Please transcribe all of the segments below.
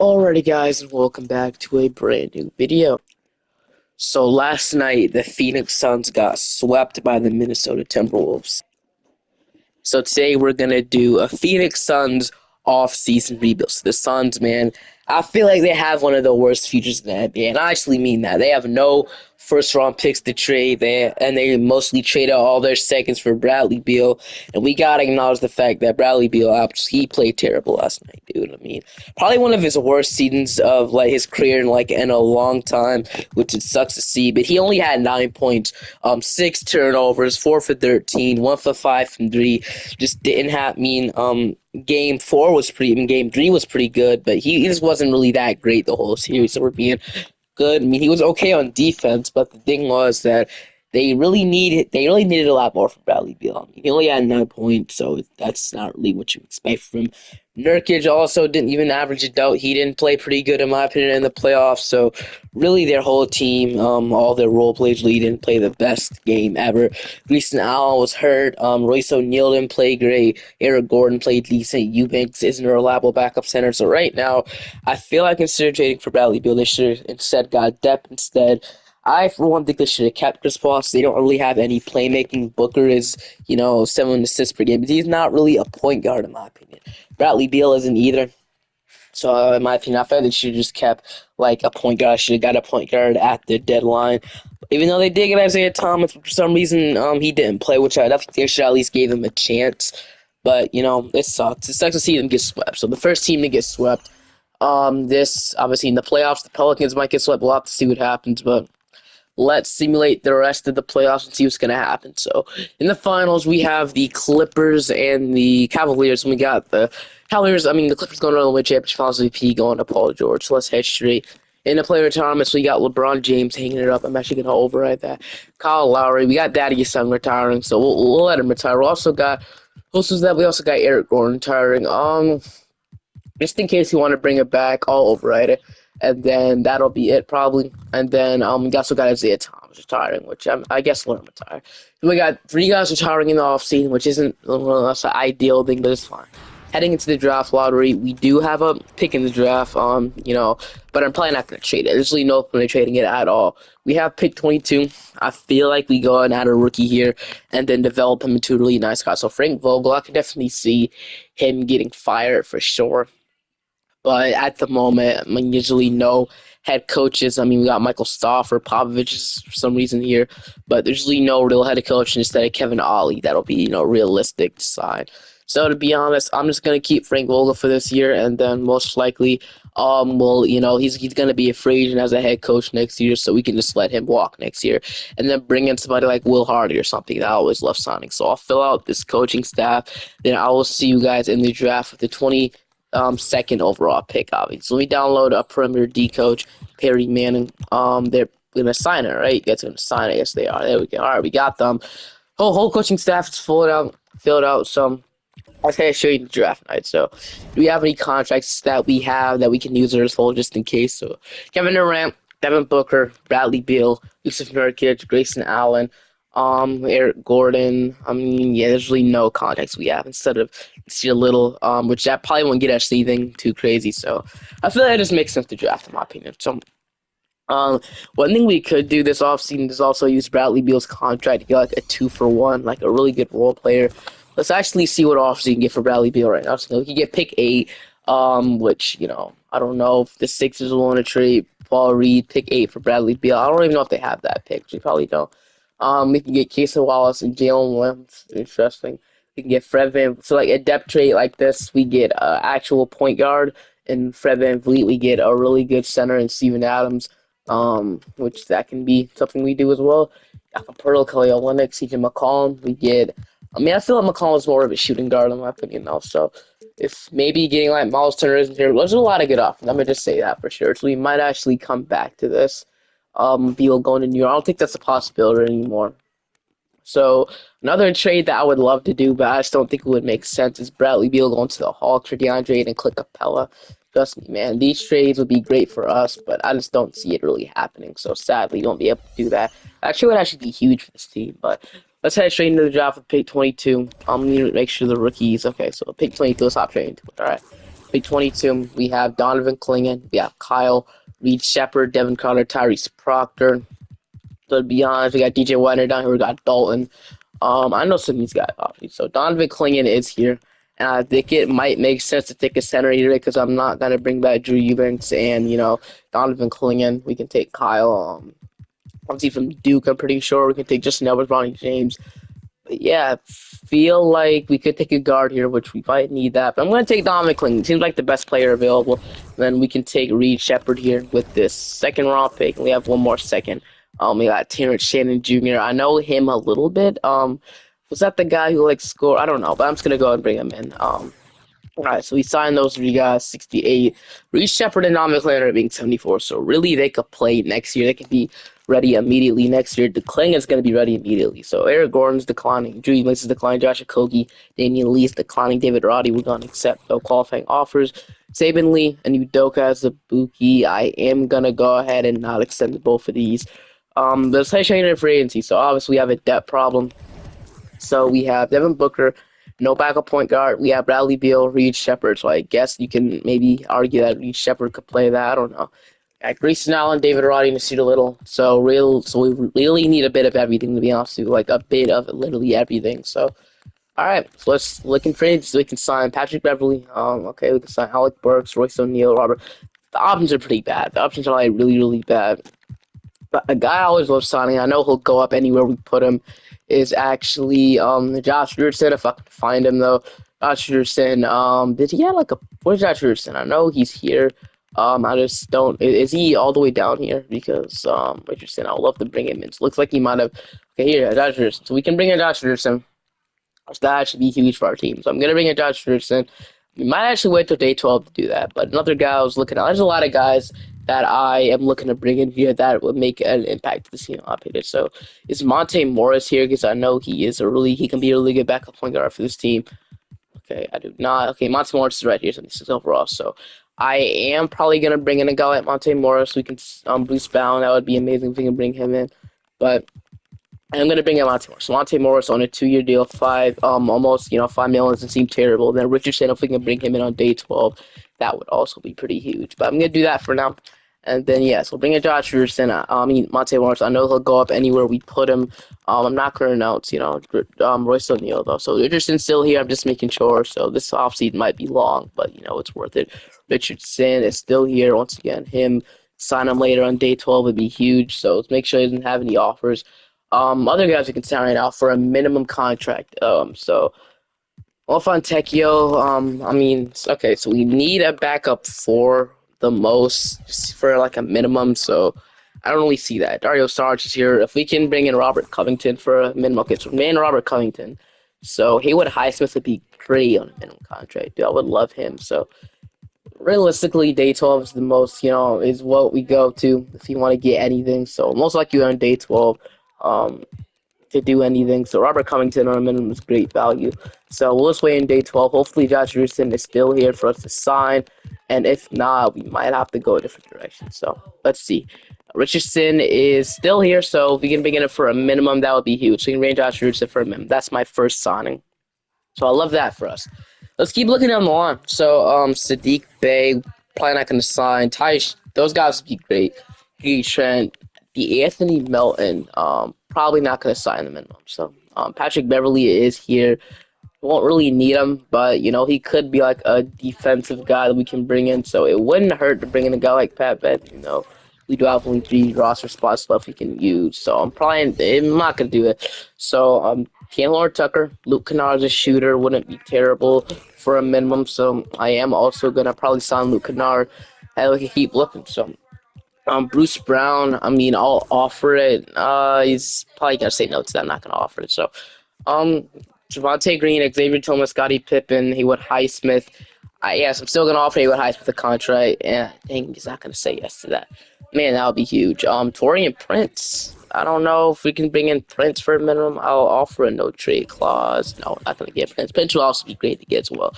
Alrighty guys, and welcome back to a brand new video. So last night, the Phoenix Suns got swept by the Minnesota Timberwolves. So today we're gonna do a Phoenix Suns off-season rebuild. So the Suns, man, I feel like they have one of the worst futures in the NBA, and I actually mean that. They have no first-round picks to trade, and they mostly traded all their seconds for Bradley Beal. And we gotta acknowledge the fact that Bradley Beal, he played terrible last night, dude. I mean, probably one of his worst seasons of like his career in a long time, which it sucks to see. But he only had 9 points, 6 turnovers, 4 for 13, 1 for 5 from three. Just didn't have game 4 was pretty, even game 3 was pretty good, but he just wasn't really that great the whole series. So we're being good. I mean, he was okay on defense, but the thing was that they really needed a lot more from Bradley Beal. I mean, he only had 9 points, so that's not really what you expect from him. Nurkic also didn't even average it out. He didn't play pretty good, in my opinion, in the playoffs. So really, their whole team, all their role players, really didn't play the best game ever. Grayson Allen was hurt. Royce O'Neal didn't play great. Eric Gordon played decent. Eubanks isn't a reliable backup center. So right now, I feel like instead of trading for Bradley Beal, they should have instead got depth instead. I, for one, think they should have kept Chris Paul. They don't really have any playmaking. Booker is, 7 assists per game, but he's not really a point guard, in my opinion. Bradley Beal isn't either. So, in my opinion, I feel like they should have just kept, like, a point guard. Should have got a point guard at the deadline. Even though they did get Isaiah Thomas, for some reason, he didn't play, which I definitely think should at least gave him a chance. But, it sucks. It sucks to see them get swept. So, the first team to get swept, this, obviously, in the playoffs, the Pelicans might get swept. We'll have to see what happens, but let's simulate the rest of the playoffs and see what's going to happen. So, in the finals, we have the Clippers and the Cavaliers. And we got the Cavaliers, the Clippers going to win championship finals MVP going to Paul George. So, let's head straight. In the player retirements, we got LeBron James hanging it up. I'm actually going to override that. Kyle Lowry. We got Thaddeus Young retiring, so we'll let him retire. We also got Eric Gordon retiring. Just in case you want to bring it back, I'll override it. And then that'll be it probably. And then we also got Isaiah Thomas retiring, which I guess let him retire. We got 3 guys retiring in the offseason, which isn't an ideal thing, but it's fine. Heading into the draft lottery, we do have a pick in the draft, but I'm probably not going to trade it. There's really no point in trading it at all. We have pick 22. I feel like we go and add a rookie here and then develop him into a really nice guy. So Frank Vogel, I can definitely see him getting fired for sure. But at the moment, usually no head coaches. We got Michael Stoff or Popovich for some reason here, but there's usually no real head coach instead of Kevin Ollie. That'll be, realistic to sign. So to be honest, I'm just gonna keep Frank Vogel for this year, and then most likely, he's gonna be a free agent as a head coach next year, so we can just let him walk next year, and then bring in somebody like Will Hardy or something that I always love signing. So I'll fill out this coaching staff. Then I will see you guys in the draft with the 22nd overall pick, obviously. So let me download a perimeter D coach, Perry Manning. They're gonna sign it, right? You guys are gonna sign it. Yes, they are. There we go. All right, we got them. Whole coaching staff is filled out. So I was gonna show you the draft night. So, do we have any contracts that we have that we can use as whole just in case? So, Kevin Durant, Devin Booker, Bradley Beal, Yusuf Nurkic, Grayson Allen, Eric Gordon. There's really no contracts we have instead of see a little, which that probably won't get us anything too crazy. So, I feel like it just makes sense to draft, in my opinion. So, one thing we could do this offseason is also use Bradley Beal's contract to get like a 2-for-1, like a really good role player. Let's actually see what offers you can get for Bradley Beal right now. So we can get pick 8, which, I don't know if the Sixers will want to trade Paul Reed, pick 8 for Bradley Beal. I don't even know if they have that pick. They probably don't. We can get Casey Wallace and Jalen Williams. Interesting. We can get Fred Van. So like a depth trade like this, we get actual point guard and Fred VanVleet. We get a really good center in Steven Adams, which that can be something we do as well. Pearl, Kelly Olynyk, CJ McCollum. We get. I feel like McCollum is more of a shooting guard in my opinion, though. So if maybe getting like Miles Turner isn't here, there's a lot of good options. I'm gonna just say that for sure. So we might actually come back to this. Beal going to New York. I don't think that's a possibility anymore. So another trade that I would love to do, but I just don't think it would make sense, is Bradley Beal going to the Hawks for DeAndre and Clint Capella. Trust me, man, these trades would be great for us, but I just don't see it really happening. So sadly, you won't be able to do that. Actually, it would actually be huge for this team. But let's head straight into the draft with pick 22. I'm going to make sure the rookies. Okay, so pick 22, let's hop straight into it. All right. Big 22, we have Donovan Clingan, we have Kyle, Reed Shepard, Devin Carter, Tyrese Proctor. So to be honest, we got DJ Weiner down here, we got Dalton. I know some of these guys, obviously. So Donovan Clingan is here. And I think it might make sense to take a center here because I'm not going to bring back Drew Eubanks and, Donovan Clingan. We can take Kyle. Obviously from Duke, I'm pretty sure. We can take Justin Edwards, Ronnie James. But yeah, feel like we could take a guard here, which we might need that. But I'm going to take Donovan Clingan. Seems like the best player available. Then we can take Reed Shepard here with this second round pick. We have one more second. We got Terrence Shannon Jr. I know him a little bit. Was that the guy who scored? I don't know, but I'm just gonna go and bring him in. All right, so we signed those three guys, 68. Reed Shepard and Don McLaren are being 74. So really, they could play next year. They could be ready immediately next year. DeCling is going to be ready immediately. So Eric Gordon's declining. Drew Eubanks is declining. Josh Okogie, Damian Lee's declining. David Roddy, we're going to accept no qualifying offers. Saban Lee and Udoka as a Buki. I am going to go ahead and not extend both of these. Let's say change in free agency. So obviously, we have a depth problem. So we have Devin Booker, no backup point guard. We have Bradley Beal, Reed Shepard. So I guess you can maybe argue that Reed Shepard could play that. I don't know. Grayson Allen, David Roddy, and Nasir Little. So we really need a bit of everything, to be honest with you. Like a bit of literally everything. So all right, so let's look in trades so we can sign Patrick Beverly. Okay, we can sign Alec Burks, Royce O'Neal, Robert. The options are pretty bad. The options are really, really bad. But a guy I always love signing, I know he'll go up anywhere we put him, is actually Josh Richardson, if I can find him though. Josh Richardson, did he have where's Josh Richardson? I know he's here. I just don't, is he all the way down here? Because Richardson, I would love to bring him in. So looks like he might have, okay, here, Josh Richardson. So we can bring in Josh Richardson. So that should be huge for our team. So I'm going to bring in Josh Richardson. We might actually wait till day 12 to do that. But another guy I was looking at, there's a lot of guys that I am looking to bring in here that would make an impact to the team operator. So is Monte Morris here? Because I know he can be a really good backup point guard for this team. Okay, I do not. Okay, Monte Morris is right here, 76 overall. So I am probably going to bring in a guy like Monte Morris. We can Bruce Bound. That would be amazing if we can bring him in. But I'm gonna bring in Monte Morris. Monte Morris on a 2-year deal, almost $5 million doesn't seem terrible. Then Richardson, if we can bring him in on day 12, that would also be pretty huge. But I'm gonna do that for now. And then yes, we'll bring in Josh Richardson. Monte Morris. I know he'll go up anywhere we put him. I'm not gonna announce, Royce O'Neal though. So Richardson's still here. I'm just making sure. So this offseason might be long, but it's worth it. Richardson is still here once again. Him sign him later on day 12 would be huge. So let's make sure he doesn't have any offers. Other guys we can sign right now for a minimum contract. So Fontecchio, okay, so we need a backup for the most, just for a minimum. So I don't really see that. Dario Saric is here. If we can bring in Robert Covington for a minimum, okay, so man, Robert Covington. So Haywood Highsmith would be great on a minimum contract. Dude, I would love him. So realistically, day 12 is the most, is what we go to if you want to get anything. So most likely on day 12. To do anything. So Robert Covington on a minimum is great value. So we'll just wait in day 12. Hopefully Josh Richardson is still here for us to sign. And if not, we might have to go a different direction. So let's see. Richardson is still here, so if we can begin it for a minimum, that would be huge. So we can range Josh Richardson for a minimum. That's my first signing. So I love that for us. Let's keep looking down the line. So Sadiq Bey, probably not going to sign. Those guys would be great. Trent, the Anthony Melton, probably not going to sign the minimum. So Patrick Beverly is here. Won't really need him, but he could be like a defensive guy that we can bring in. So it wouldn't hurt to bring in a guy like Pat Ben. We do have only 3 roster spots left we can use. So I'm not gonna do it. So Taylor Tucker, Luke Kennard is a shooter, wouldn't be terrible for a minimum. So I am also gonna probably sign Luke Kennard, and we can keep looking. So Bruce Brown, I'll offer it. He's probably gonna say no to that. I'm not gonna offer it. So Javante Green, Xavier Thomas, Scottie Pippen, Haywood Highsmith. Yes, I'm still gonna offer Haywood Highsmith a contract. And dang, he's not gonna say yes to that. Man, that would be huge. Torian Prince. I don't know if we can bring in Prince for a minimum. I'll offer a no trade clause. No, not gonna get Prince. Prince will also be great to get as well.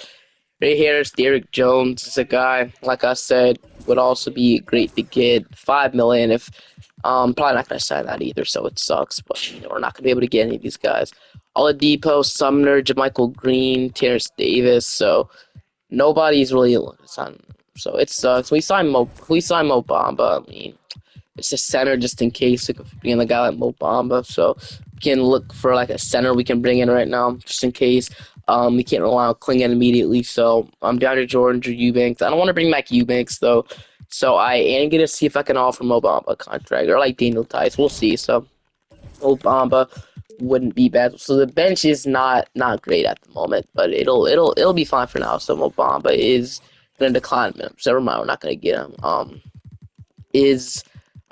Ray Harris, Derrick Jones is a guy, like I said, would also be great to get. $5 million if probably not gonna sign that either, so it sucks. But we're not gonna be able to get any of these guys. Oladipo, Sumner, JaMychal Green, Terrence Davis. So Nobody's really on. So it sucks. We signed Mo Bamba. I mean, it's a center just in case, like, if being a guy like Mo Bamba. So we can look for like a center we can bring in right now, just in case. We can't rely on Klingon immediately. So I'm down to Jordan or Eubanks. I don't want to bring back Eubanks though. So I am gonna see if I can offer Mo Bamba a contract or like Daniel Tice. We'll see. So Mo Bamba wouldn't be bad. So the bench is not great at the moment, but it'll be fine for now. So Mo Bamba is gonna decline minimum. So never mind, we're not gonna get him. Is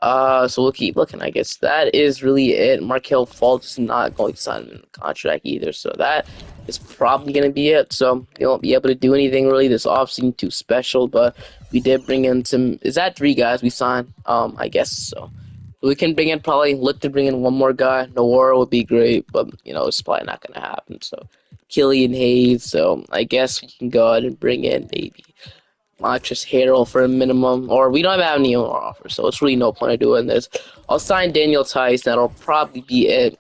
so we'll keep looking. I guess that is really it. Markel Fultz is not going to sign a contract either, so that is probably going to be it. So we won't be able to do anything really this offseason too special, but we did bring in some. Is that 3 guys we signed? I guess so. We can bring in, probably look to bring in one more guy. Noora would be great, but it's probably not going to happen. So Killian Hayes. So I guess we can go ahead and bring in maybe Montrezl Harrell for a minimum, or we don't have any more offers, so it's really no point of doing this. I'll sign Daniel Tice. That'll probably be it.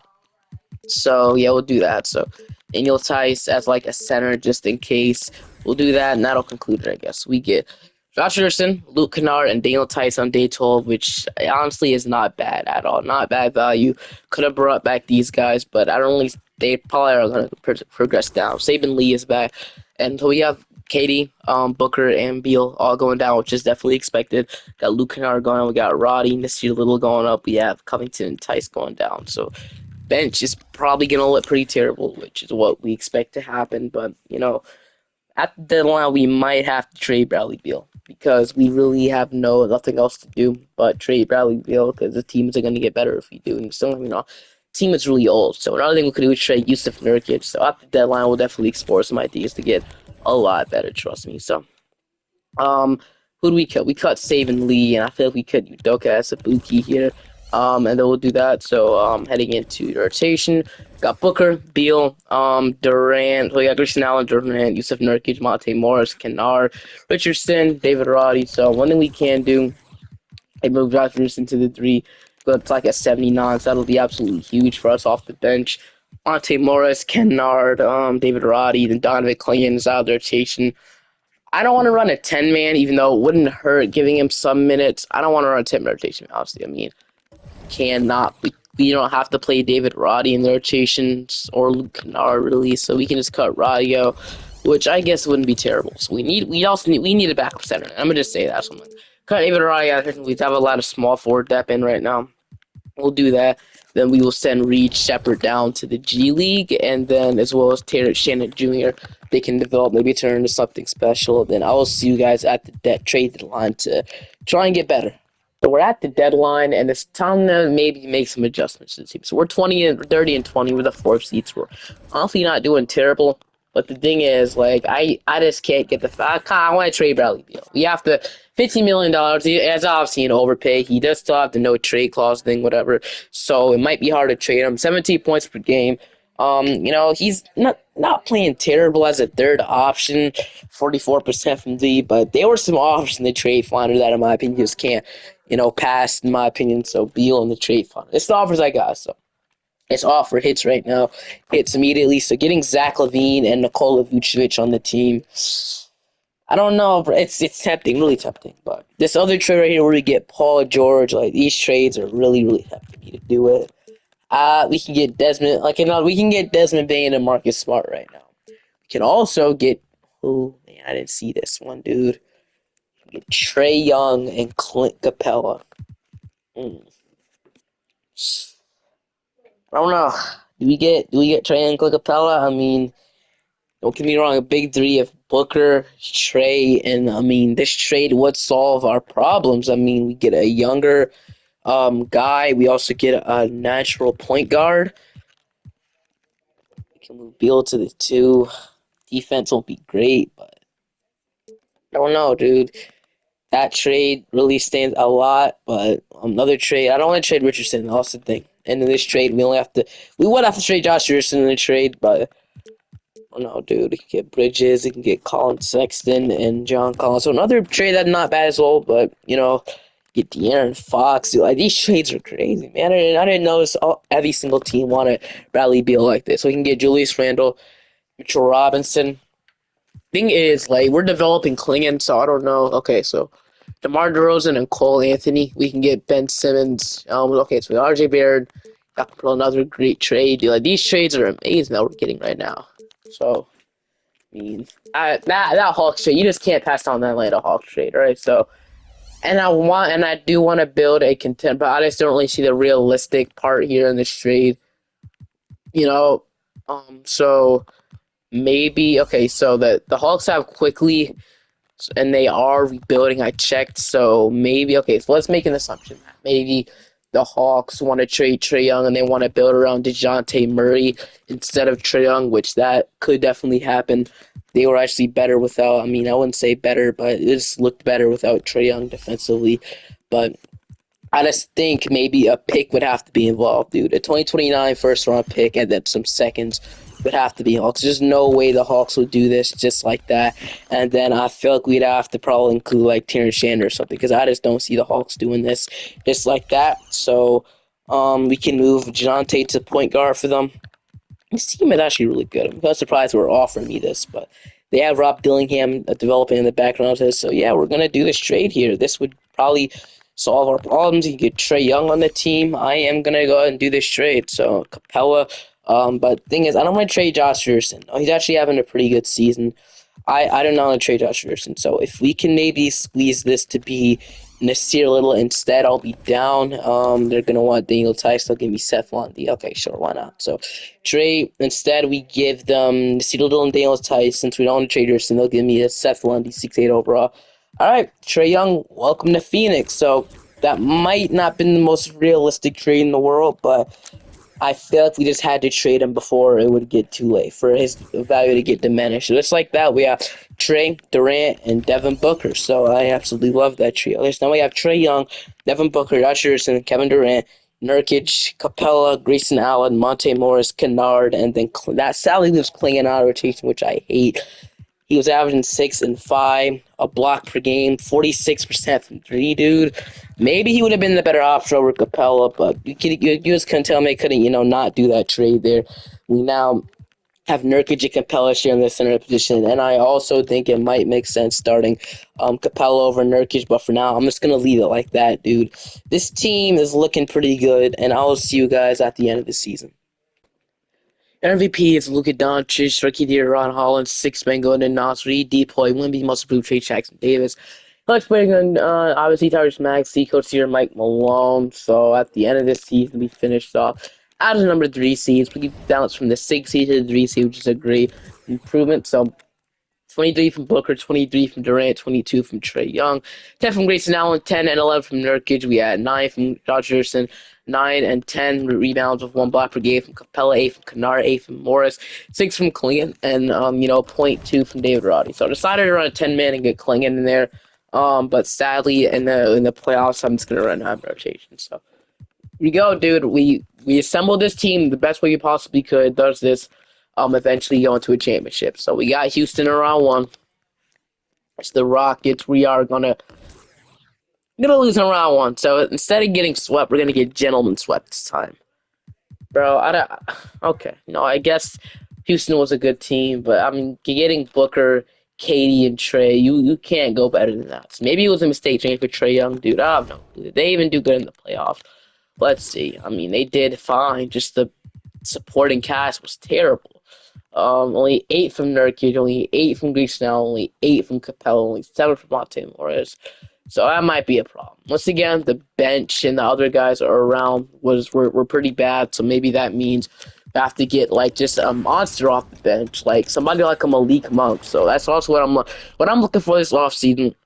So yeah, we'll do that. So Daniel Tice as like a center just in case. We'll do that, and that'll conclude it. I guess we get Josh Richardson, Luke Kennard, and Daniel Tice on day 12, which honestly is not bad at all. Not bad value. Could have brought back these guys, but I don't really. They probably are going to progress down. Saban Lee is back, and so we have Katie, Booker, and Beal all going down, which is definitely expected. Got Luke Kennard going on. We got Roddy, Misty Little going up. We have Covington and Tice going down. So bench is probably going to look pretty terrible, which is what we expect to happen. But, at the deadline, we might have to trade Bradley Beal because we really have nothing else to do but trade Bradley Beal because the teams are going to get better if we do. And still, team is really old. So another thing we could do is trade Yusuf Nurkic. So at the deadline, we'll definitely explore some ideas to get a lot better. Trust me. So who do we cut? We cut Saban Lee, and I feel like we cut Udoka Asabuki here. And then we'll do that. So heading into the rotation, got Booker, Beal, Durant. We got Christian Allen, Durant, Yusuf Nurkic, Monte Morris, Kennard, Richardson, David Roddy. So one thing we can do, I move Josh Richardson to the 3. Go up to like a 79. So that'll be absolutely huge for us off the bench. Monte Morris, Kennard, David Roddy, then Donovan Clingan is out of the rotation. I don't want to run a 10-man, even though it wouldn't hurt giving him some minutes. I don't want to run a 10 rotation, honestly. I mean, we don't have to play David Roddy in the rotations or Luke Kennard, really, so we can just cut Roddy out, which I guess wouldn't be terrible. So we need a backup center. I'm gonna just say that. So cut David Roddy out. We have a lot of small forward depth in right now. We'll do that. Then we will send Reed Shepard down to the G League, and then as well as Taylor Shannon Jr. They can develop, maybe turn into something special. Then I will see you guys at the trade deadline to try and get better. So we're at the deadline, and it's time to maybe make some adjustments to the team. So we're 30 and 20 with the 4 seats. We're honestly not doing terrible. But the thing is, like, I just can't get the fact. I want to trade Bradley Beal. We have to $15 million. As obviously an overpay. He does still have the no trade clause thing, whatever. So it might be hard to trade him. 17 points per game. He's not playing terrible as a third option. 44% from D, but there were some offers in the trade finder that, in my opinion, just can't, pass. In my opinion, so Beal in the trade finder. It's the offers I got. So it's offer hits right now, hits immediately. So getting Zach LaVine and Nikola Vucevic on the team, I don't know. It's tempting, really tempting. But this other trade right here, where we get Paul George, like these trades are really, really tempting me to do it. We can get Desmond, we can get Desmond Bain and Marcus Smart right now. We can also get, oh man, I didn't see this one, dude. We can get Trae Young and Clint Capella. I don't know. Do we get Trae and Clint Capella? I mean, don't get me wrong, a big 3 of Booker, Trae, and I mean, this trade would solve our problems. I mean, we get a younger guy. We also get a natural point guard. We can move Beal to the 2. Defense won't be great, but I don't know, dude. That trade really stands a lot, but another trade, I don't want to trade Richardson. That's the thing. And in this trade, we would have to trade Josh Richardson in the trade, but oh no, dude, he can get Bridges, he can get Colin Sexton and John Collins. So another trade that's not bad as well, but get De'Aaron Fox. Dude, like these trades are crazy, man. I didn't notice every single team wanted Bradley Beal like this. So we can get Julius Randle, Mitchell Robinson, thing is, like, we're developing Klingon, so I don't know. Okay, so DeMar DeRozan and Cole Anthony. We can get Ben Simmons. Okay, so RJ Barrett. That could another great trade. Like, these trades are amazing that we're getting right now. So, I mean, that Hawks trade, you just can't pass on that Atlanta Hawks trade, right? So, and I do want to build a content, but I just don't really see the realistic part here in this trade. You know, so maybe okay. So the Hawks have quickly, and they are rebuilding. I checked, so maybe okay. So let's make an assumption that maybe the Hawks want to trade Trae Young and they want to build around DeJounte Murray instead of Trae Young, which that could definitely happen. They were actually better without. I mean, I wouldn't say better, but it just looked better without Trae Young defensively. But I just think maybe a pick would have to be involved, dude. A 2029 first round pick and then some seconds would have to be Hawks. There's no way the Hawks would do this just like that. And then I feel like we'd have to probably include like Terrence Shannon or something because I just don't see the Hawks doing this just like that. So we can move Jonte to point guard for them. This team is actually really good. I'm kind of surprised we're offering me this, but they have Rob Dillingham developing in the background of this. So yeah, we're gonna do this trade here. This would probably solve our problems. You get Trae Young on the team. I am gonna go ahead and do this trade. So Capella. But the thing is, I don't want to trade Josh Richardson. He's actually having a pretty good season. I don't know how to trade Josh Richardson. So if we can maybe squeeze this to be Nasir Little instead, I'll be down. They're gonna want Daniel Tice. They'll give me Seth Lundy. Okay, sure, why not? So trade instead we give them Nasir Little and Daniel Tice. Since we don't want to trade Richardson, they'll give me a Seth Lundy 6'8" overall. All right, Trae Young, welcome to Phoenix. So that might not been the most realistic trade in the world, but I feel like we just had to trade him before it would get too late for his value to get diminished. So just like that, we have Trae, Durant, and Devin Booker. So I absolutely love that trio. Now we have Trae Young, Devin Booker, Josh Richardson, Kevin Durant, Nurkic, Capella, Grayson Allen, Monte Morris, Kennard, and then that sadly leaves Klingon out of rotation, which I hate. He was averaging 6 and 5, a block per game, 46% from three, dude. Maybe he would have been the better option over Capella, but you just couldn't tell me couldn't, not do that trade there. We now have Nurkic and Capella sharing the center position, and I also think it might make sense starting Capella over Nurkic, but for now, I'm just going to leave it like that, dude. This team is looking pretty good, and I'll see you guys at the end of the season. MVP is Luka Doncic, rookie year Ron Holland, six man going to Nasri, Depoy, Wimby, most improved Trey Jackson Davis. Clutch playing on obviously Tyrese Maxey, coach here Mike Malone. So at the end of this season, we finished off as the number 3 seeds. We bounced from the 6 seed to the 3 seed, which is a great improvement. So 23 from Booker, 23 from Durant, 22 from Trae Young, 10 from Grayson Allen, 10 and 11 from Nurkic. We had 9 from Josh Richardson, 9 and 10 rebounds with 1 block per game from Capella, 8 from Kennard, 8 from Morris, 6 from Klingon, and .2 from David Roddy. So I decided to run a 10-man and get Klingon in there. But sadly, in the playoffs, I'm just gonna run high rotation. So here we go, dude. We assembled this team the best way we possibly could. Does this eventually go into a championship? So we got Houston in round 1. It's the Rockets. We are gonna lose in round 1. So instead of getting swept, we're gonna get gentlemen swept this time, bro. I don't. Okay, no, I guess Houston was a good team, but I mean, getting Booker, Katie, and Trae, you can't go better than that. So maybe it was a mistake trading for Trae Young, dude. I don't know. Did they even do good in the playoffs? Let's see. I mean, they did fine. Just the supporting cast was terrible. Only 8 from Nurkic, only 8 from Grayson, only 8 from Capella, only 7 from Monte Morris. So that might be a problem. Once again, the bench and the other guys are around were pretty bad. So maybe that means we have to get like just a monster off the bench, like somebody like a Malik Monk. So that's also what I'm looking for this offseason.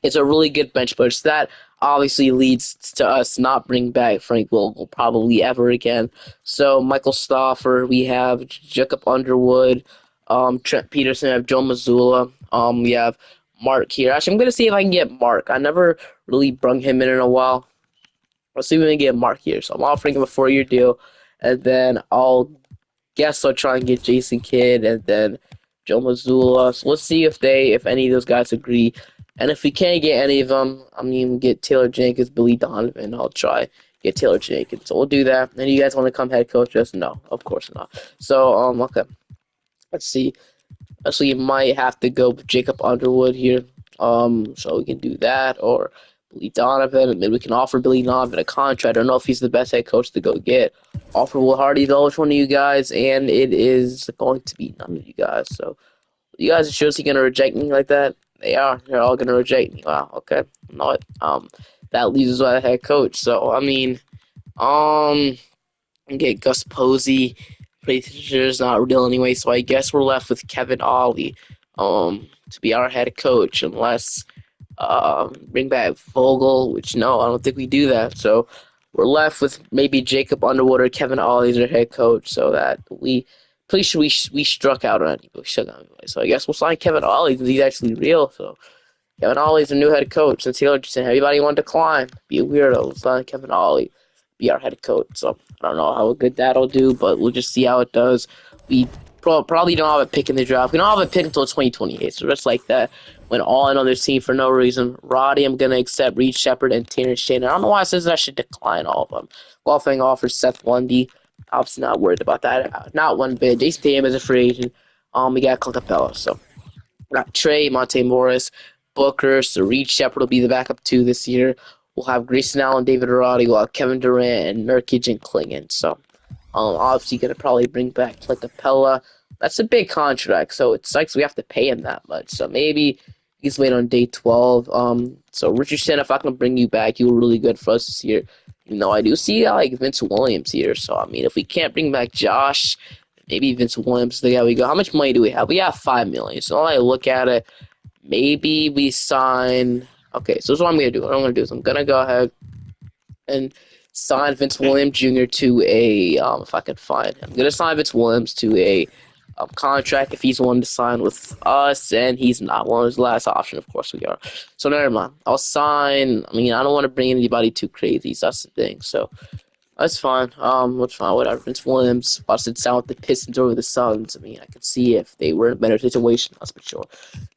It's a really good bench push. That obviously leads to us not bringing back Frank Vogel probably ever again. So Michael Stauffer, we have Jacob Underwood, Trent Peterson, we have Joe Mazzulla. We have Mark here. Actually, I'm gonna see if I can get Mark. I never really brung him in a while. Let's see if we can get Mark here. So I'm offering him a 4-year deal, and then I'll try and get Jason Kidd and then Joe Mazzulla. So let's see if any of those guys agree. And if we can't get any of them, I mean, get Taylor Jenkins, Billy Donovan. I'll try get Taylor Jenkins. So we'll do that. And you guys want to come head coach us? No, of course not. So okay, let's see. So you might have to go with Jacob Underwood here. So we can do that, or Billy Donovan, and maybe we can offer Billy Donovan a contract. I don't know if he's the best head coach to go get. Offer Will Hardy though, which one of you guys? And it is going to be none of you guys. So you guys are seriously gonna reject me like that? They are. They're all gonna reject me. Wow. Okay. Know it. That leaves us with a head coach. So I mean, um, get Gus Posey. Is not real anyway, so I guess we're left with Kevin Ollie, to be our head coach, unless bring back Vogel, which no, I don't think we do that. So we're left with maybe Jacob Underwood or Kevin Ollie as our head coach, so that we struck out on anybody. We struck out on anybody. So I guess we'll sign Kevin Ollie because he's actually real. So Kevin Ollie's the new head coach. Since Taylor just said everybody wanted to climb, be a weirdo. Let's sign Kevin Ollie, be our head coach. So I don't know how good that'll do, but we'll just see how it does. We probably don't have a pick in the draft. We don't have a pick until 2028. So just like that, went all in on this team for no reason. Roddy, I'm gonna accept Reed Shepard and Tanner Shane. I don't know why it says I should decline all of them. Golfing offers Seth Lundy. Obviously not worried about that. Not one bit. Jason Tatum is a free agent. We got Clint Capella. So got Trey, Monte Morris, Booker, so Reed Shepard will be the backup two this year. We'll have Grayson Allen, David Roddy, we'll have Kevin Durant, and Nurkic and Klingon. So, obviously going to probably bring back Clint Capella. That's a big contract, so it sucks we have to pay him that much. So maybe he's wait on day 12. So Richardson, if I can bring you back, you were really good for us this year. You know, I do see like Vince Williams here. So I mean, if we can't bring back Josh, maybe Vince Williams. There we go. How much money do we have? We have 5 million. So when I look at it, maybe we sign. Okay, so this is what I'm gonna do. What I'm gonna do is I'm gonna go ahead and sign Vince Williams Jr. to a if I can find him. I'm gonna sign Vince Williams to a contract if he's willing to sign with us, and he's not. One of his last option, of course we are. So never mind. I'll sign. I mean, I don't want to bring anybody too crazy. So that's the thing. So that's fine. That's fine. Whatever. Vince Williams busted sound with the Pistons over the Suns. I mean, I could see if they were in a better situation. That's for sure.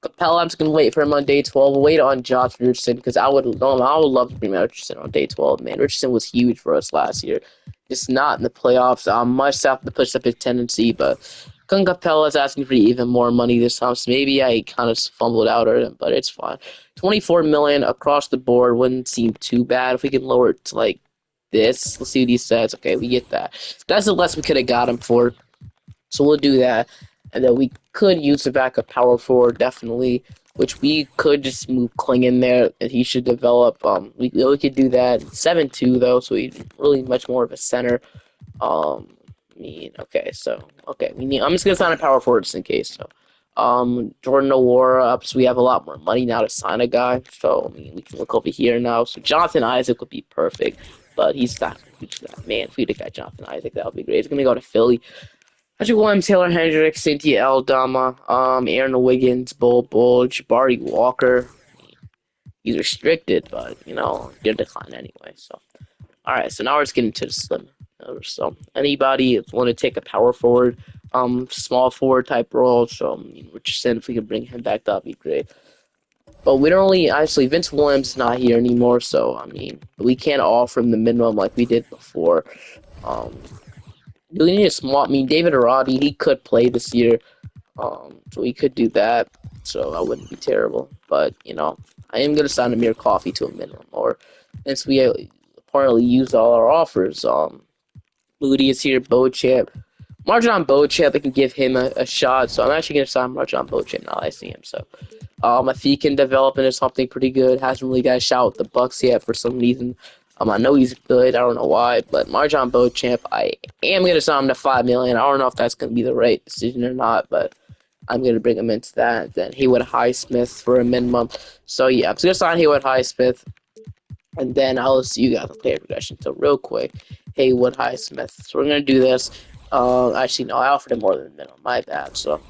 Capella, I'm just gonna wait for him on day 12. We'll wait on Josh Richardson because I would love to bring Richardson on day 12. Man, Richardson was huge for us last year. Just not in the playoffs. Much have to push up his tendency, but Clint Capella's asking for even more money this time, so maybe I kind of fumbled out at him, but it's fine. 24 million across the board wouldn't seem too bad if we can lower it to like this. Let's see what he says. Okay, we get that. That's the less we could have got him for. So we'll do that. And then we could use the backup power forward, definitely, which we could just move Kling in there, and he should develop. We could do that. 7-2, though, so he's really much more of a center. I mean, okay, so, okay, I'm just going to sign a power forward just in case, so. Jordan Nwora, so we have a lot more money now to sign a guy, so, I mean, we can look over here now. So Jonathan Isaac would be perfect, but he's not going to reach that. Man, if we got Jonathan Isaac, that would be great. He's going to go to Philly. Patrick Williams, Taylor Hendricks, Cynthia Aldama, Aaron Wiggins, Bull, Jabari Walker. He's restricted, but, you know, they're declined anyway. So, all right, so now we're just getting to the slim. So, anybody want to take a power forward, small forward type role? So, I mean, Richardson, if we could bring him back, that'd be great. But we don't really, actually, Vince Williams is not here anymore, so, I mean, we can't offer him the minimum like we did before. Um, do we need a small? I mean, David Roddy, he could play this year, so we could do that. So I wouldn't be terrible. But you know, I am gonna sign Amir Coffee to a minimum. Or since we apparently used all our offers, Moody is here, Beauchamp, Marjon Beauchamp. I can give him a shot. So I'm actually gonna sign Marjon Beauchamp now. I see him. So if he can develop into something pretty good, hasn't really got a shot with the Bucks yet for some reason. I know he's good. I don't know why, but Marjon Beauchamp, I am gonna sign him to 5 million. I don't know if that's gonna be the right decision or not, but I'm gonna bring him into that. Then Haywood Highsmith for a minimum. So yeah, I'm just gonna sign Haywood Highsmith, and then I'll see you guys on player progression. So real quick, Haywood Highsmith. So we're gonna do this. Actually, no, I offered him more than minimum. My bad. So,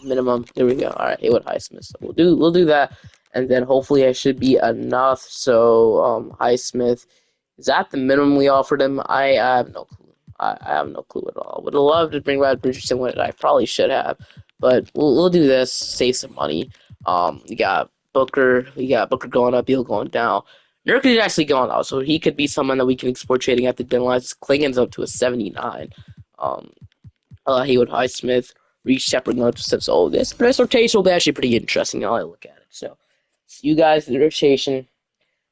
minimum. Here we go. All right, Haywood Highsmith. So we'll do that, and then hopefully I should be enough. So, Highsmith, is that the minimum we offered him? I have no clue. I have no clue at all. Would have loved to bring back Richardson when I probably should have, but we'll do this. Save some money. We got Booker. We got Booker going up. Beal going down. Nurkic is actually going out, so he could be someone that we can export trading at the deadline. Klingon's up to a 79. Um, Haywood Highsmith. Reach separate notices. So this rotation will be actually pretty interesting. Now I look at it. So see you guys in the rotation.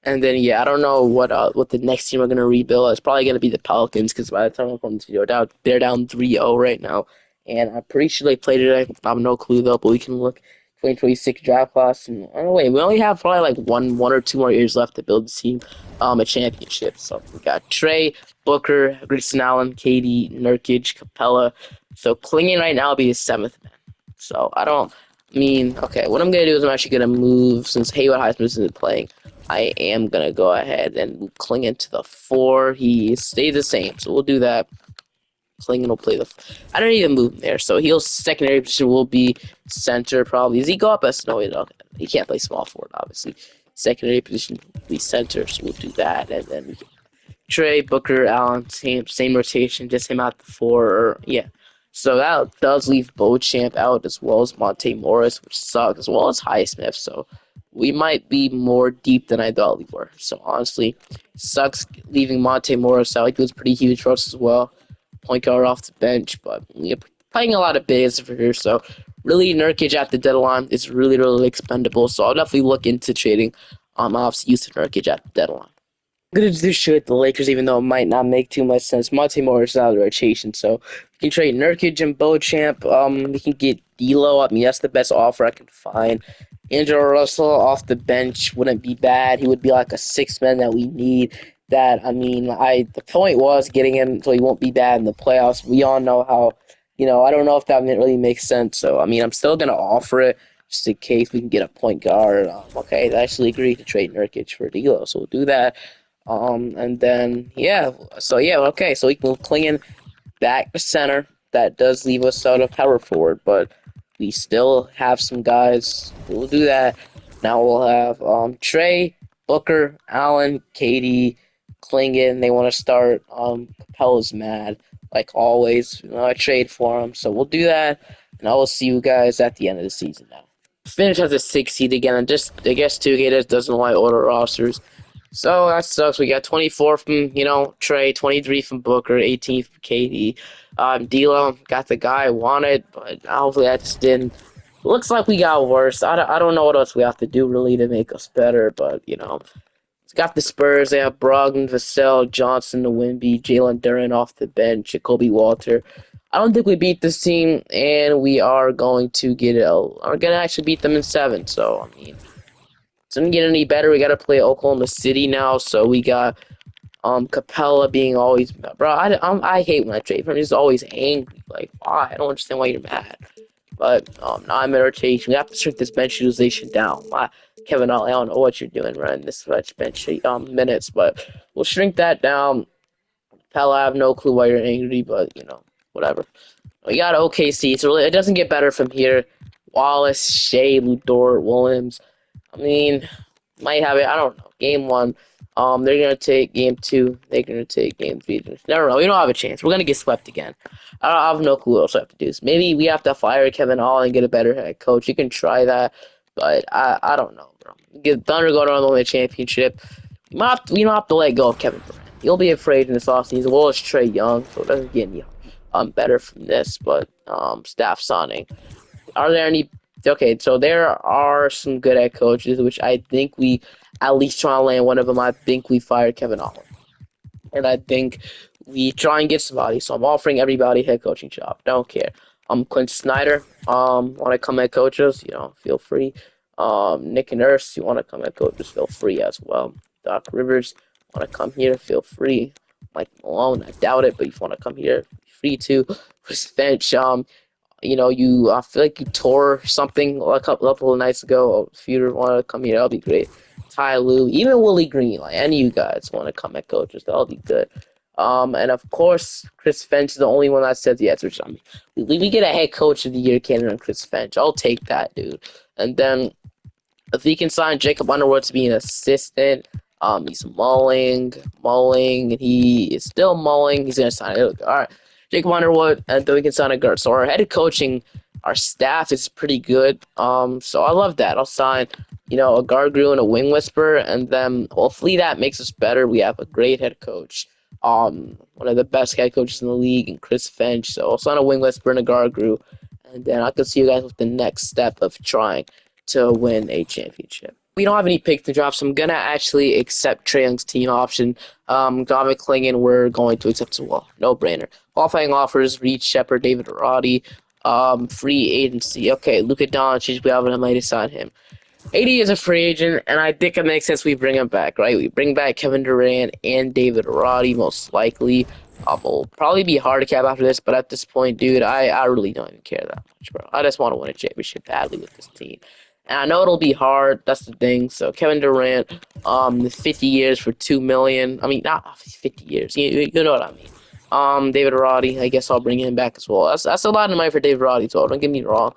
And then yeah, I don't know what the next team are gonna rebuild. It's probably gonna be the Pelicans because by the time I'm going to go down, they're down 3-0 right now, and I'm pretty sure they played today. I have no clue though, but we can look 2026 draft class. And I don't know, wait, we only have probably like one or two more years left to build the team, a championship. So we got Trey, Booker, Grayson Allen, KD, Nurkic, Capella. So clinging right now will be his seventh man. So I don't. I mean, okay, what I'm gonna do is I'm actually gonna move since Haywood Highsmith isn't playing. I am gonna go ahead and cling into the 4. He stayed the same, so we'll do that. Klingon will play the. I don't even move him there, so he'll secondary position will be center probably. Does he go up as no? He can't play small forward obviously. Secondary position will be center, so we'll do that, and then we can Trey, Booker, Allen, same rotation, just him out the 4. Yeah. So that does leave Beauchamp out as well as Monte Morris, which sucks, as well as Highsmith. So we might be more deep than I thought we were. So honestly, sucks leaving Monte Morris out. He was pretty huge for us as well. Point guard off the bench, but yeah, playing a lot of bigs for here. So really, Nurkic at the deadline is really expendable. So I'll definitely look into trading off use of Nurkic at the deadline. I'm gonna do shit with the Lakers, even though it might not make too much sense. Monte Morris is out of the rotation, so we can trade Nurkic and Beauchamp. We can get D'Lo. I mean, that's the best offer I can find. Andrew Russell off the bench wouldn't be bad. He would be like a sixth man that we need. That I mean, the point was getting him so he won't be bad in the playoffs. We all know how, I don't know if that really makes sense. So I mean, I'm still gonna offer it just in case we can get a point guard. Okay, I actually agreed to trade Nurkic for D'Lo, so we'll do that. And then okay, so we can cling in back to center. That does leave us out of power forward, but we still have some guys. We'll do that. Now we'll have Trey, Booker, Allen, Katie, Klingon. They want to start. Capella's mad like always. I trade for him, so we'll do that. And I will see you guys at the end of the season now. Finish as a 6 seed again, and just I guess 2K just doesn't like order rosters. So that sucks. We got 24 from, Trey, 23 from Booker, 18 from KD. D'Lo got the guy I wanted, but hopefully that just didn't. Looks like we got worse. I don't know what else we have to do really to make us better, but, it's got the Spurs. They have Brogdon, Vassell, Johnson, the Wimby, Jalen Duren off the bench, Jacoby Walter. I don't think we beat this team, and we are going to are going to actually beat them in 7. So, I mean, it doesn't get any better. We got to play Oklahoma City now, so we got Capella being always, bro. I hate when I trade for him. He's always angry. Like, why? I don't understand why you're mad. But now I'm in rotation. We have to shrink this bench utilization down. Kevin Ollie, I don't know what you're doing running this much bench minutes, but we'll shrink that down. Capella, I have no clue why you're angry, but whatever. We got OKC, so really, it doesn't get better from here. Wallace, Shea, Ludort, Williams. I mean, might have it. I don't know. Game 1. They're gonna take game 2. They're gonna take game 3. Never know. We don't have a chance. We're gonna get swept again. I have no clue what else I have to do. So maybe we have to fire Kevin Hall and get a better head coach. You can try that, but I don't know, bro. Get Thunder going on the championship. We don't have to let go of Kevin Durant. He'll be afraid in this offseason, as well as Trey Young, so it doesn't get any better from this. But staff signing. Are there any? Okay, so there are some good head coaches, which I think we at least try and land one of them. I think we fired Kevin Holland, and I think we try and get somebody. So I'm offering everybody a head coaching job. Don't care. Quinn Snyder. Want to come head coaches? Feel free. Nick Nurse, you want to come head coaches? Feel free as well. Doc Rivers, want to come here? Feel free. Mike Malone, I doubt it, but if you want to come here, free to. Chris Finch, I feel like you tore something a couple of nights ago. If you want to come here, that'll be great. Ty Lue, even Willie Green, like any of you guys want to come at coaches, that'll be good. And of course, Chris Finch is the only one that says yes. Which I mean, we get a head coach of the year candidate on Chris Finch. I'll take that, dude. And then if we can sign Jacob Underwood to be an assistant, he's mulling, and he is still mulling. He's gonna sign it. All right, Jacob Underwood, and then we can sign a guard. So our head coaching, our staff is pretty good. So I love that. I'll sign, a guard guru and a wing whisperer, and then hopefully that makes us better. We have a great head coach, one of the best head coaches in the league, and Chris Finch. So I'll sign a wing whisperer and a guard guru. and then I can see you guys with the next step of trying to win a championship. We don't have any picks to drop, so I'm gonna actually accept Trae Young's team option. Dominic Klingon, we're going to accept as well. No brainer. Qualifying offers: Reed Shepard, David Roddy. Free agency. Okay, Luka Doncic. We haven't might sign him. AD is a free agent, and I think it makes sense we bring him back, right? We bring back Kevin Durant and David Roddy, most likely. It'll probably be hard to cap after this, but at this point, dude, I really don't even care that much, bro. I just want to win a championship badly with this team. And I know it'll be hard, that's the thing. So Kevin Durant, 50 years for $2 million. I mean, not 50 years. You know what I mean. David Roddy, I guess I'll bring him back as well. That's a lot of money for David Roddy as well. Don't get me wrong.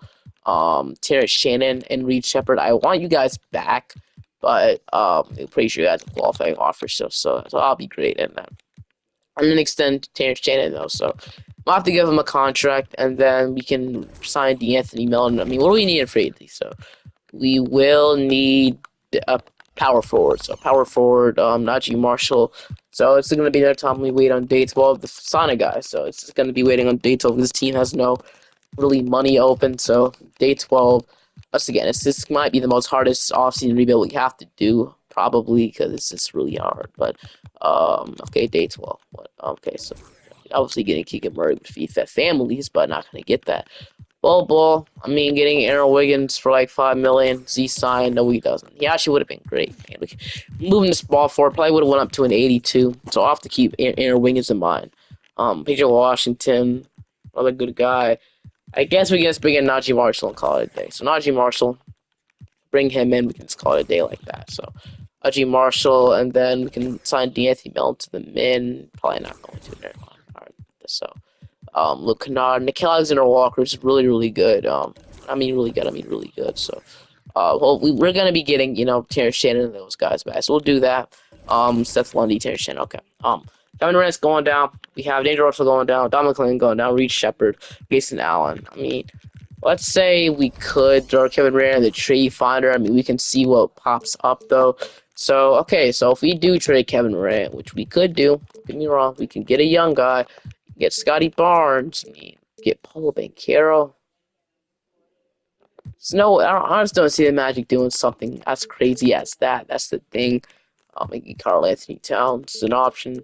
Terrence Shannon and Reed Shepard. I want you guys back, but I'm pretty sure you guys have qualifying offers, so I'll be great. And then I'm gonna extend Terrence Shannon though, so I'll have to give him a contract, and then we can sign D'Anthony Melton. I mean, what do we need in free agency? So we will need a power forward. So power forward, Najee Marshall. So it's gonna be another time we wait on dates. Well, the Sonic guys. So it's just gonna be waiting on dates. Over this team has no really money open. So day 12. Once again, this might be the most hardest offseason rebuild we have to do, probably, because it's just really hard. But okay, day 12. Okay, so obviously getting Keegan Murray would feed fat families, but not gonna get that. Ball. I mean, getting Aaron Wiggins for like $5 million. Z sign. No, he doesn't. He actually would have been great. Man. Like, moving this ball forward, probably would have went up to an 82. So I'll have to keep Aaron Wiggins in mind. PJ Washington, another good guy. I guess we just bring in Najee Marshall and call it a day. So Najee Marshall, bring him in. We can just call it a day like that. So Najee Marshall, and then we can sign D'Anthony Melton to the min. Probably not going to there. All right. So Luke Kennard, Nickeil Alexander-Walker is really, really good. I mean really good. So well, we're gonna be getting, Terrence Shannon and those guys back. So we'll do that. Seth Lundy, Terrence Shannon. Okay. Kevin Durant's going down. We have D'Angelo Russell going down. Dominic Klingon going down. Reed Shepard, Jason Allen. I mean, let's say we could throw Kevin Durant in the trade finder. I mean, we can see what pops up though. So okay, so if we do trade Kevin Durant, which we could do, don't get me wrong, we can get a young guy, get Scotty Barnes, I mean, get Paolo Banchero. So no, I just don't see the Magic doing something as crazy as that. That's the thing. Maybe Karl Anthony Towns is an option.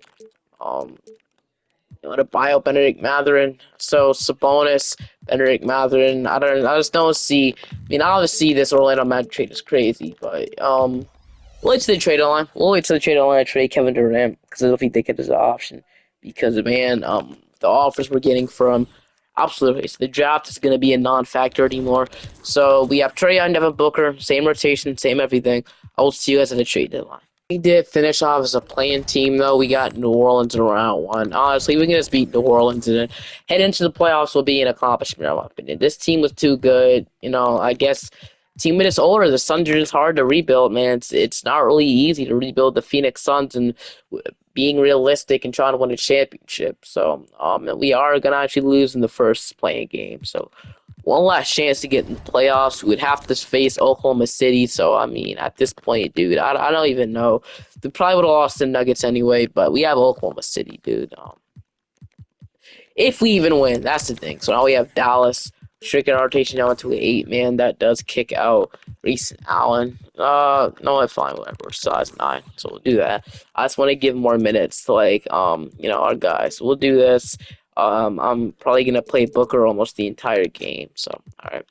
To buy out Benedict Mathurin. So Sabonis, Benedict Mathurin. I just don't see. I mean, I don't see this Orlando Magic trade is crazy, but we'll wait to the trade line. We'll wait to the trade line to trade Kevin Durant because I don't think they get this option. Because man, the offers we're getting from absolutely, so the draft is going to be a non-factor anymore. So we have Trae Young, Devin Booker, same rotation, same everything. I will see you guys at the trade deadline. We did finish off as a playing team, though. We got New Orleans in round one. Honestly, we can just beat New Orleans and then head into the playoffs will be an accomplishment, in my opinion. This team was too good. I guess team is older. The Suns are just hard to rebuild, man. It's not really easy to rebuild the Phoenix Suns and being realistic and trying to win a championship. So we are going to actually lose in the first playing game. So one last chance to get in the playoffs. We would have to face Oklahoma City. So, I mean, at this point, dude, I don't even know. They probably would have lost the Nuggets anyway, but we have Oklahoma City, dude. If we even win, that's the thing. So now we have Dallas, shrinking our rotation down to an 8, man. That does kick out Grayson Allen. No, I'm fine, whatever. We're size 9, so we'll do that. I just want to give more minutes to, our guys. So we'll do this. I'm probably going to play Booker almost the entire game. So, all right.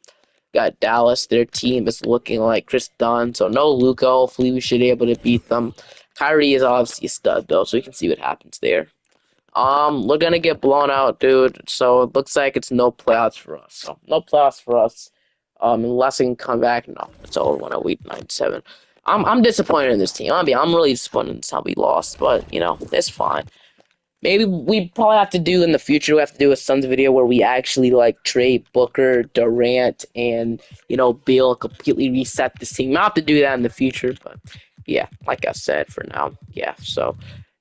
Got Dallas. Their team is looking like Chris Dunn. So, no Luka. Hopefully, we should be able to beat them. Kyrie is obviously a stud, though, so we can see what happens there. We're going to get blown out, dude. So, it looks like it's no playoffs for us. So, no playoffs for us. Unless we can come back. No, it's over when I week 9-7. I'm disappointed in this team. I'm really disappointed in how we lost, but, it's fine. Maybe we probably have to do in the future. We have to do a Suns video where we actually trade Booker, Durant, and Beal, and completely reset this team. I'll have to do that in the future, but yeah, like I said, for now, yeah. So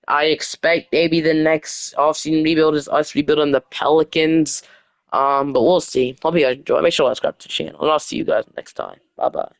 I expect maybe the next offseason rebuild is us rebuilding the Pelicans. But we'll see. Hope you guys enjoy. Make sure to subscribe to the channel, and I'll see you guys next time. Bye bye.